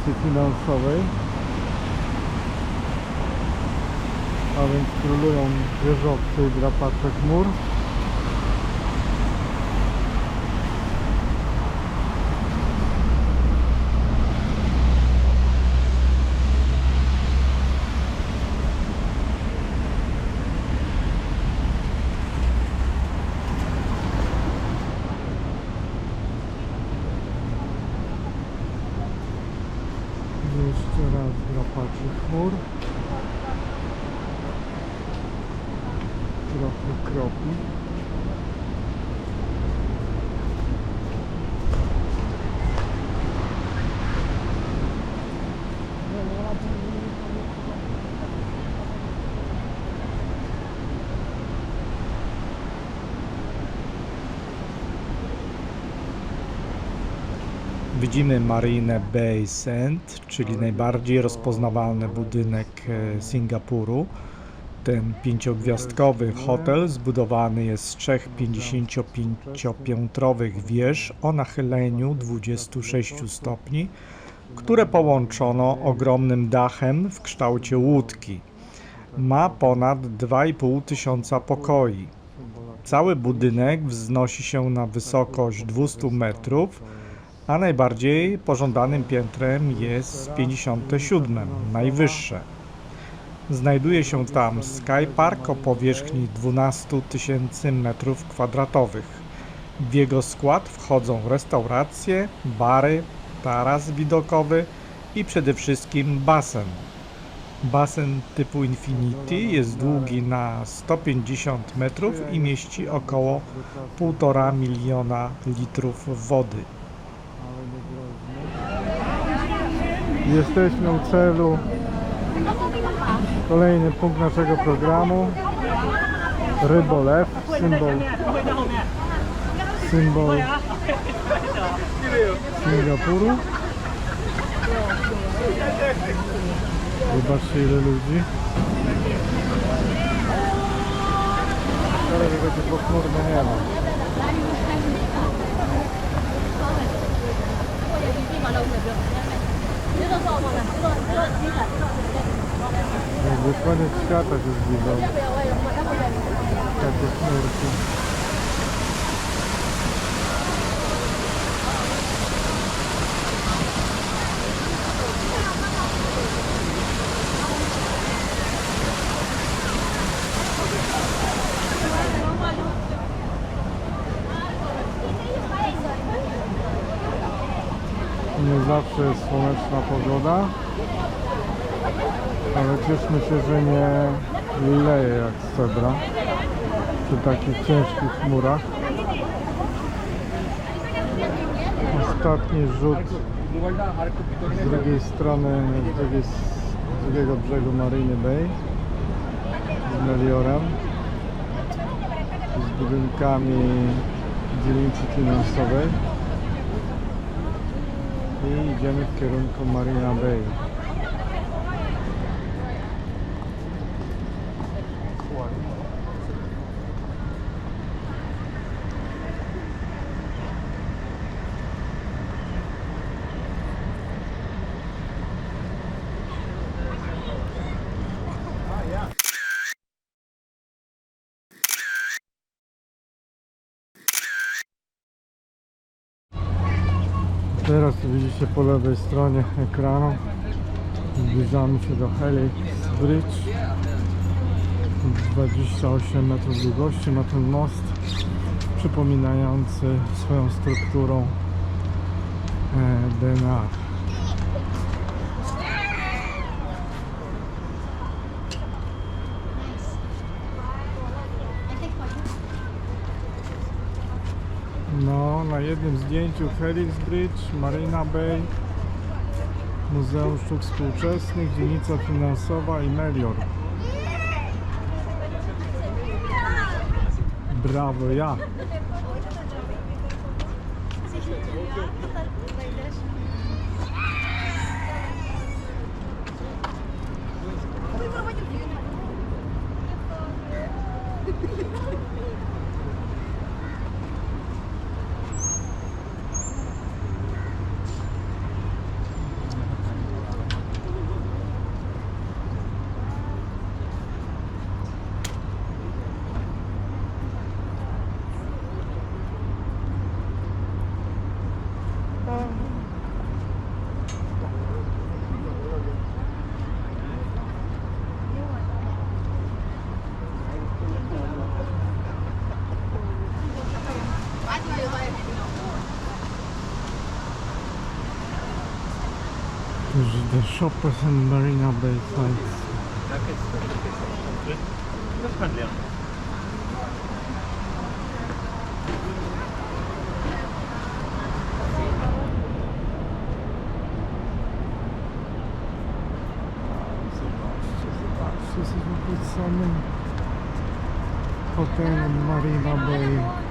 dzielnicy finansowej. A więc królują wieżowce i drapacze chmur. Jeszcze raz drapaczy chmur. Trochę kropli. Widzimy Marina Bay Sands, czyli najbardziej rozpoznawalny budynek Singapuru. Ten 5-gwiazdkowy hotel zbudowany jest z 3 55-piętrowych wież o nachyleniu 26 stopni, które połączono ogromnym dachem w kształcie łódki. Ma ponad 2,5 tysiąca pokoi. Cały budynek wznosi się na wysokość 200 metrów, a najbardziej pożądanym piętrem jest 57, najwyższe. Znajduje się tam Sky Park o powierzchni 12 000 m². W jego skład wchodzą restauracje, bary, taras widokowy i przede wszystkim basen. Basen typu Infinity jest długi na 150 metrów i mieści około 1,5 miliona litrów wody. Jesteśmy u celu. Kolejny punkt naszego programu. Rybolew, symbol Singapuru. Zobaczcie, ile ludzi. Ale tego tu pochmurno nie ma. Jakby koniec świata się zbliżał. Takie chmurki. Nie zawsze jest słoneczna pogoda, ale cieszmy się, że nie leje jak z cebra przy takich ciężkich chmurach. Ostatni rzut z drugiej strony, z drugiego brzegu Marina Bay z Meliorem, z budynkami dzielnicy finansowej. I idziemy w kierunku Marina Bay. Teraz widzicie po lewej stronie ekranu, zbliżamy się do Helix Bridge. 28 metrów długości ma ten most, przypominający swoją strukturą DNA. No, na jednym zdjęciu Helix Bridge, Marina Bay, Muzeum Sztuk Współczesnych, dzielnica finansowa i Melior. Brawo, ja! The shoppers and Marina Bay sites. Zobaczcie, jesteśmy pod samym hotelem Marina Bay.